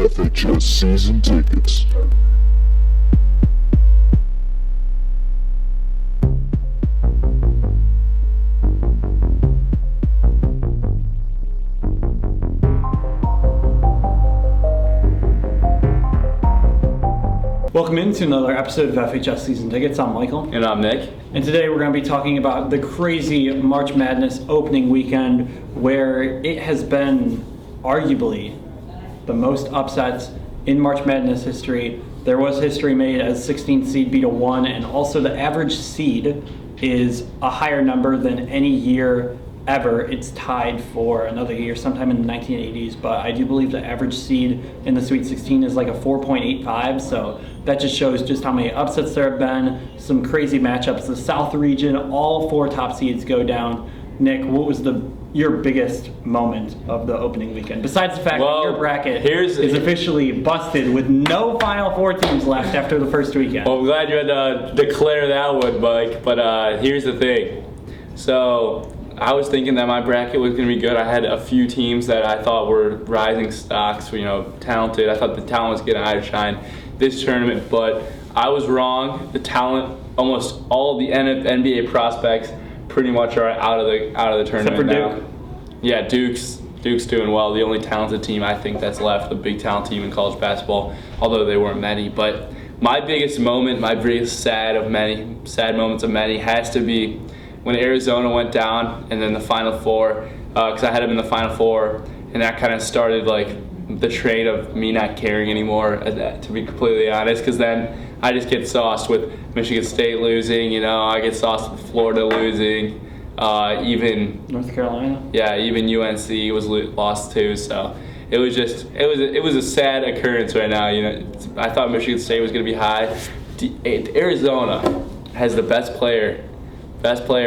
FHS season tickets. Welcome into another episode of FHS Season Tickets. I'm Michael. And I'm Nick. And today we're going to be talking about the crazy March Madness opening weekend where it has been arguably the most upsets in March Madness history. There was history made as 16th seed beat a 1, and also the average seed is a higher number than any year ever. It's tied for another year sometime in the 1980s, but I do believe the average seed in the Sweet 16 is like a 4.85, so that just shows just how many upsets there have been. Some crazy matchups. The South region, all 4 top seeds go down. Nick, what was your biggest moment of the opening weekend? Besides the fact that your bracket is officially busted with no Final Four teams left after the first weekend. Well, I'm glad you had to declare that one, Mike, but here's the thing. So I was thinking that my bracket was going to be good. I had a few teams that I thought were rising stocks, talented. I thought the talent was going to outshine this tournament, but I was wrong. The talent, almost all the NBA prospects, pretty much are out of the tournament now. Duke. Yeah, Duke's doing well. The only talented team I think that's left, the big talent team in college basketball, although they weren't many. But my biggest moment, my biggest sad moments of many, has to be when Arizona went down and then the Final Four, because I had them in the Final Four, and that kind of started like the train of me not caring anymore, to be completely honest, because then I just get sauced with Michigan State losing, I get sauced with Florida losing, even North Carolina. Yeah, even UNC was lost too, so it was a sad occurrence right now. I thought Michigan State was going to be high. Arizona has the best player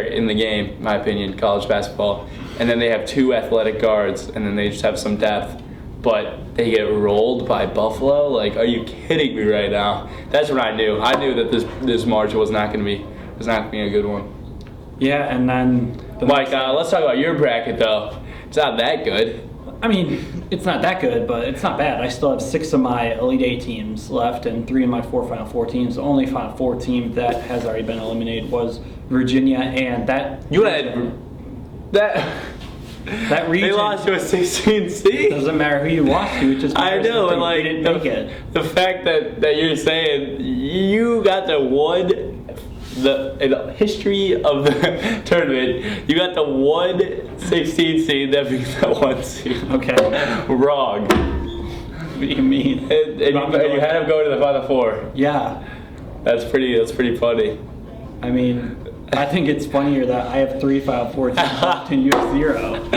in the game, in my opinion, college basketball. And then they have 2 athletic guards, and then they just have some depth. But they get rolled by Buffalo? Like, are you kidding me right now? That's what I knew. I knew that this March was not going to be a good one. Yeah, and then Mike, let's talk about your bracket though. It's not that good. I mean, it's not that good, but it's not bad. I still have 6 of my Elite 8 teams left and 3 of my 4 Final Four teams. The only Final Four team that has already been eliminated was Virginia, and that... You had... That region... They lost to a 16 seed? Doesn't matter who you lost to, it just matters I know, that like, they didn't make it. The fact that you're saying you got in the history of the tournament, you got the 16 seed that beat that 1 seed. Okay. Wrong. What do you mean? And you had him go to the Final Four. Yeah. That's pretty funny. I mean, I think it's funnier that I have 3 Final Four teams left and you have 0.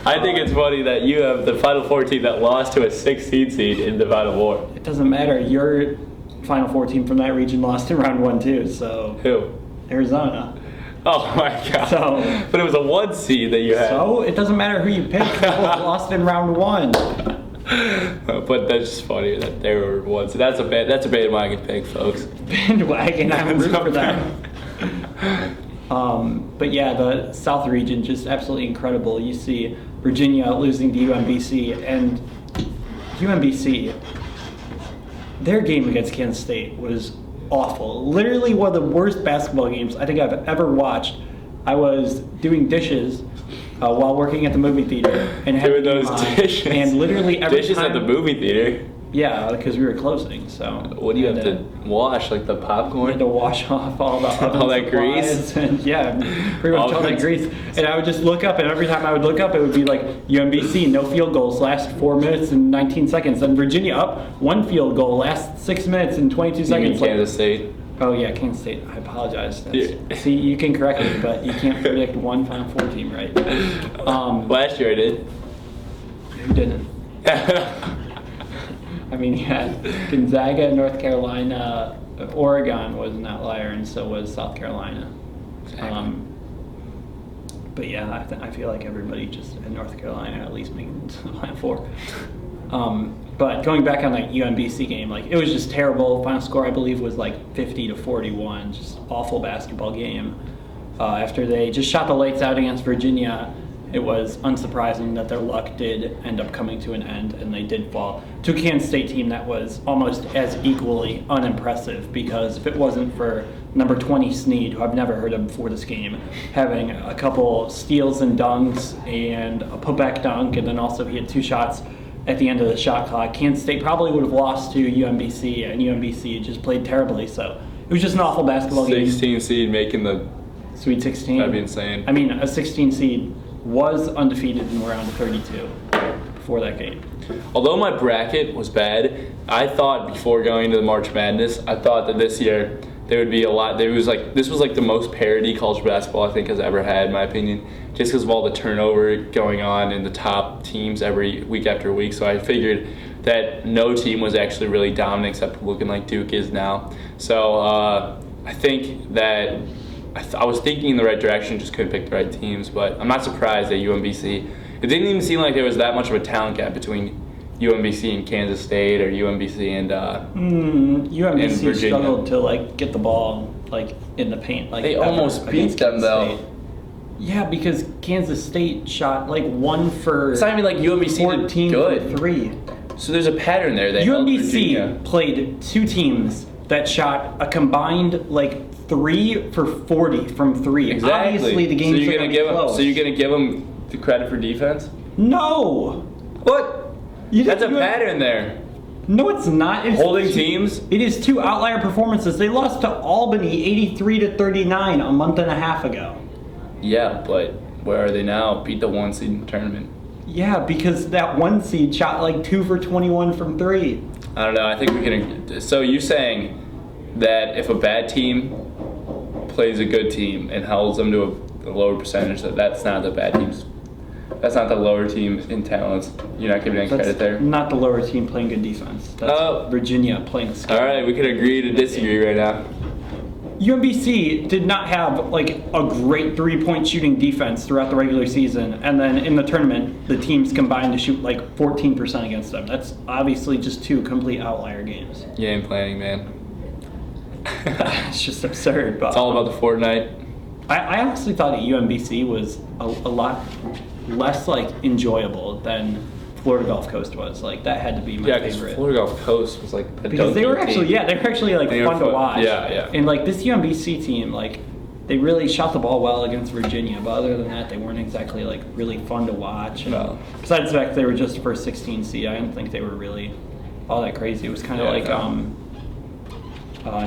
I think it's funny that you have the Final Four team that lost to a 16 seed in the Final Four. It doesn't matter. Your Final Four team from that region lost in round 1 too, so... Who? Arizona. Oh my god. So, but it was a 1 seed that you had. So, it doesn't matter who you pick. They both lost in round 1. But that's just funny that they were 1 seed. That's a bandwagon pick, folks. Bandwagon, I'm rooting for that. But yeah, the South region, just absolutely incredible. You see Virginia losing to UMBC, and UMBC, their game against Kansas State was awful. Literally one of the worst basketball games I think I've ever watched. I was doing dishes while working at the movie theater and had doing those dishes. And literally every dishes time, at the movie theater. Yeah, because we were closing. So what do you have to wash? Like the popcorn? We had to wash off all the all that grease. And yeah, pretty much all that grease. And I would just look up, and every time I would look up, it would be like UMBC, no field goals, last 4 minutes and 19 seconds. And Virginia up, 1 field goal, last 6 minutes and 22 seconds. Kansas State. Oh yeah, Kansas State. I apologize. Yeah. See, you can correct me, but you can't predict one Final Four team, right? Last year I did. Who didn't? I mean, you had Gonzaga, North Carolina, Oregon was an outlier, and so was South Carolina. Exactly. But yeah, I feel like everybody just in North Carolina at least making it to the Final Four. But going back on that UMBC game, like it was just terrible. Final score I believe was like 50-41, just awful basketball game. After they just shot the lights out against Virginia, it was unsurprising that their luck did end up coming to an end and they did fall to a Kansas State team that was almost as equally unimpressive, because if it wasn't for number 20 Snead, who I've never heard of before this game, having a couple steals and dunks and a putback dunk, and then also he had 2 shots at the end of the shot clock, Kansas State probably would have lost to UMBC, and UMBC just played terribly. So it was just an awful basketball game. 16 seed making the Sweet 16. That'd be insane. I mean, a 16 seed was undefeated in round of 32 before that game. Although my bracket was bad, I thought before going into the March Madness, I thought that this year there would be a lot. This was like the most parity college basketball I think has ever had, in my opinion, just because of all the turnover going on in the top teams every week after week. So I figured that no team was actually really dominant except looking like Duke is now. So I think that I was thinking in the right direction, just couldn't pick the right teams. But I'm not surprised at UMBC. It didn't even seem like there was that much of a talent gap between UMBC and Kansas State, or UMBC and UMBC Virginia. struggled to like get the ball like in the paint. Like They almost beat against them Kansas though. State. Yeah, because Kansas State shot like 1 for It's not even like UMBC 14 did good. for 3. So there's a pattern there. They held Virginia. UMBC played 2 teams that shot a combined like 3 for 40 from 3. Exactly. Obviously, the games so you're are gonna be give them. close. So you're gonna give them the credit for defense? No. What? That's a You- pattern there. No, it's not. It's Holding teams. It is 2 outlier performances. They lost to Albany 83-39 a month and a half ago. Yeah, but where are they now? Beat the 1 seed in the tournament. Yeah, because that 1 seed shot like 2 for 21 from 3. I don't know. I think we can. So you're saying that if a bad team plays a good team and holds them to a lower percentage, that's not the bad teams. That's not the lower team in talents. You're not giving any credit there. Not the lower team playing good defense. That's Oh. Virginia playing skill. All right, we could agree to disagree right now. UMBC did not have like a great 3-point shooting defense throughout the regular season, and then in the tournament, the teams combined to shoot like 14% against them. That's obviously just 2 complete outlier games. Game planning, man. It's just absurd. But It's all about the Fortnite. I honestly thought that UMBC was a lot less like enjoyable than Florida Gulf Coast was. Like that had to be my Yeah, because favorite. Florida Gulf Coast was like a Because they were dunking actually, team. they were actually like They were fun to fun. watch. Yeah, yeah. And like this UMBC team, like they really shot the ball well against Virginia, but other than that, they weren't exactly like really fun to watch. And No. besides the fact they were just the first 16 seed, I didn't think they were really all that crazy. It was kind of like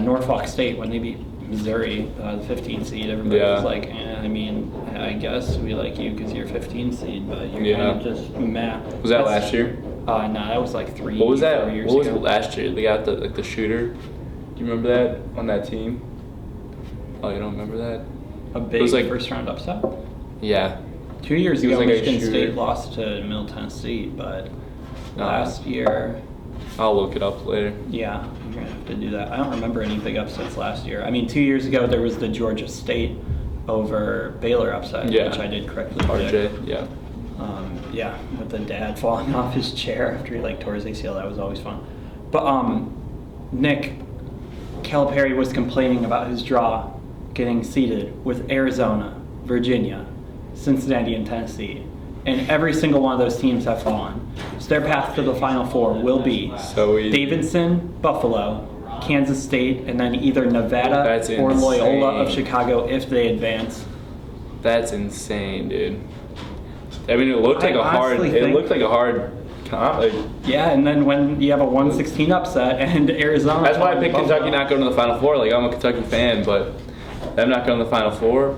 Norfolk State when they beat Missouri, the 15 seed. Everybody Yeah. was like, I mean, I guess we like you because you're 15 seed, but you're Yeah. kind of just meh. Was that last year? No, that was like 3 What was that? 4 years What was ago. last year? They got the shooter. Do you remember that on that team? Oh, you don't remember that? A big was like- first round upset. Yeah. 2 years He was ago, like a Michigan shooter. State lost to Middle Tennessee, but No. last year, I'll look it up later. yeah, you're gonna have to do that. I don't remember any big upsets last year. I mean, 2 years ago there was the Georgia State over Baylor upset, Yeah. which I did correctly RJ. predict. Yeah. Yeah, with the dad falling off his chair after he like tore his ACL, that was always fun. But Nick Calipari was complaining about his draw getting seeded with Arizona, Virginia, Cincinnati, and Tennessee, and every single one of those teams have fallen. So their path to the Final Four will be So easy. Davidson, Buffalo, Kansas State, and then either Nevada That's or Loyola of insane. Chicago if they advance. That's insane, dude. I mean, it looked I like a hard. honestly It think- looked like a hard. Like, Yeah, and then when you have a 116 upset and Arizona. that's why I picked Buffalo. Kentucky not going to the Final Four. Like, I'm a Kentucky fan, but them not going to the Final Four,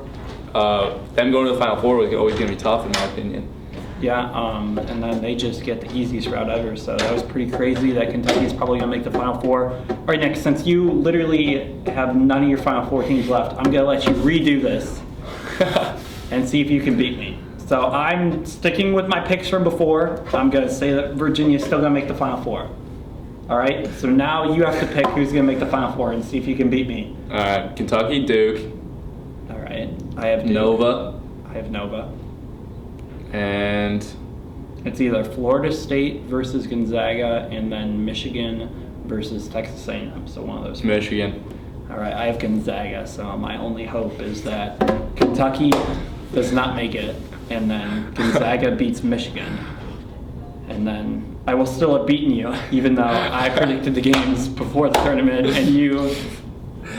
them going to the Final Four was always going to be tough, in my opinion. Yeah, and then they just get the easiest route ever. So that was pretty crazy that Kentucky's probably going to make the Final Four. All right, Nick, since you literally have none of your Final Four teams left, I'm going to let you redo this and see if you can beat me. So I'm sticking with my picks from before. I'm going to say that Virginia's still going to make the Final Four. All right, so now you have to pick who's going to make the Final Four and see if you can beat me. All right, Kentucky, Duke, All right, I have Duke. Nova, I have Nova. and It's either Florida State versus Gonzaga and then Michigan versus Texas A&M. So one of those. Michigan. All right, I have Gonzaga. So my only hope is that Kentucky does not make it and then Gonzaga beats Michigan. And then I will still have beaten you, even though I predicted the games before the tournament, and you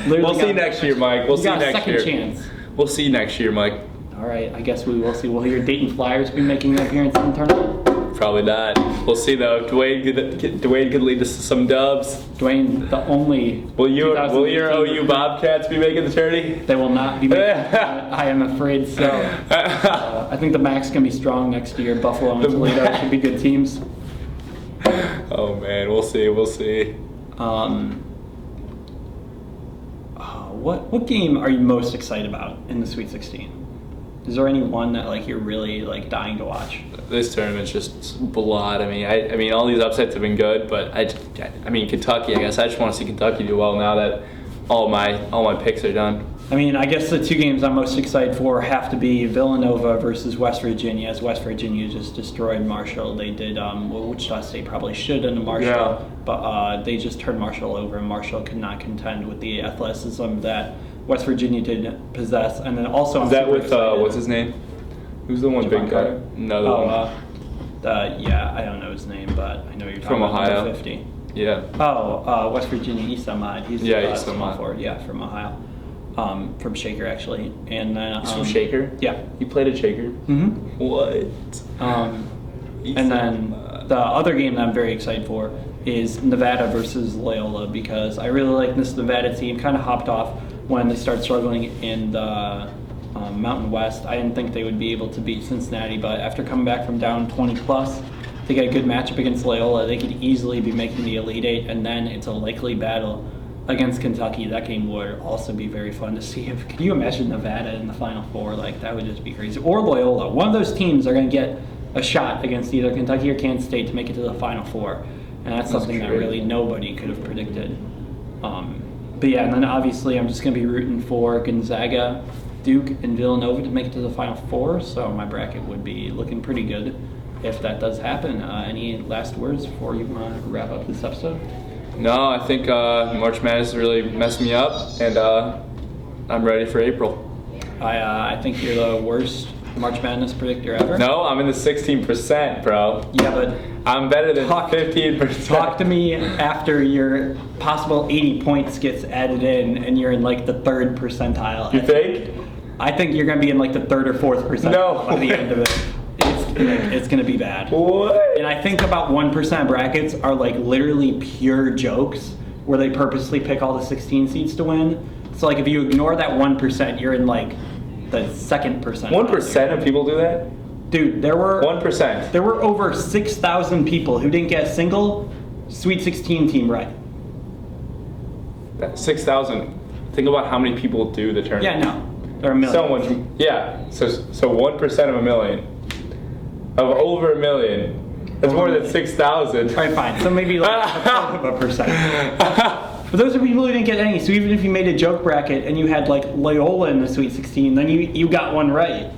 literally We'll see next year, Mike. We'll see next year. Second chance. We'll see next year, Mike. All right, I guess we will see. Will your Dayton Flyers be making an appearance in the tournament? Probably not. We'll see though. Dwayne could lead us to some dubs. Dwayne, the only. Will your 2018 OU Bobcats be making the tourney? They will not be making the tournament, I am afraid so. I think the MAC's going to be strong next year. Buffalo and Toledo should be good teams. Oh man, we'll see. We'll see. What game are you most excited about in the Sweet 16? Is there any one that like you're really like dying to watch? This tournament's just blood. I mean, all these upsets have been good, but I mean, Kentucky. I guess I just want to see Kentucky do well now that all my picks are done. I mean, I guess the two games I'm most excited for have to be Villanova versus West Virginia, as West Virginia just destroyed Marshall. They did, Wichita State probably should into Marshall, but they just turned Marshall over, and Marshall could not contend with the athleticism that West Virginia did possess. And then also, is that with, what's his name? Who's the one big guy? No, the one. Yeah, I don't know his name, but I know you're talking from about Ohio. number 50. Yeah. Oh, West Virginia, East Ahmad. He's East small Ahmad. forward. Yeah, from Ohio. From Shaker actually, and then He's from Shaker. Yeah, he played at Shaker. Mm-hmm. What? And then the other game that I'm very excited for is Nevada versus Loyola, because I really like this Nevada team. Kind of hopped off when they started struggling in the Mountain West. I didn't think they would be able to beat Cincinnati, but after coming back from down 20 plus, they get a good matchup against Loyola. They could easily be making the Elite Eight, and then it's a likely battle against Kentucky. That game would also be very fun to see. Could you imagine Nevada in the Final Four? Like, that would just be crazy. Or Loyola. One of those teams are going to get a shot against either Kentucky or Kansas State to make it to the Final Four. And that's something that really nobody could have predicted. But yeah, and then obviously I'm just going to be rooting for Gonzaga, Duke, and Villanova to make it to the Final Four. So my bracket would be looking pretty good if that does happen. Any last words before you wrap up this episode? No, I think March Madness really messed me up, and I'm ready for April. I think you're the worst March Madness predictor ever. No, I'm in the 16%, bro. Yeah, but I'm better than 15%. Talk to me after your possible 80 points gets added in, and you're in like the third percentile. You think? I think you're going to be in like the third or fourth percentile by the end of it. It's going to be bad. What? And I think about 1% brackets are like literally pure jokes where they purposely pick all the 16 seeds to win. So like if you ignore that 1%, you're in like the second percent. 1% of people do that? Dude, there were 1%. There were over 6,000 people who didn't get a single Sweet 16 team right. That's 6,000. Think about how many people do the tournament. Yeah, no. There are a million. So much. Yeah. So 1% of a million. Of over a million. That's more than 6,000. All right, fine. So maybe like a quarter of a percent. But those are people who didn't get any. So even if you made a joke bracket and you had like Loyola in the Sweet 16, then you got one right.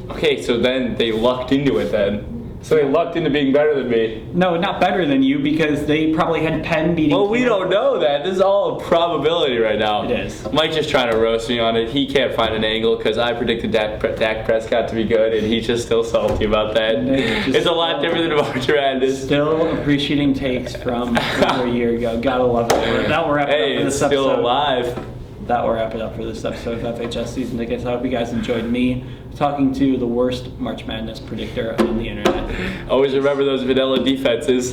Okay, so then they lucked into it then. So they lucked into being better than me. No, not better than you, because they probably had Penn beating. Well, we don't know that. This is all a probability right now. It is. Mike's just trying to roast me on it. He can't find an angle because I predicted Dak Prescott to be good, and he's just still salty about that. It's a lot different than March Madness. Still appreciating takes from over a year ago. Gotta love it. That will wrap it up for this episode. Hey, it's still alive. That will wrap it up for this episode of FHS Season Tickets. I hope you guys enjoyed me talking to the worst March Madness predictor on the internet. Always remember those vanilla defenses.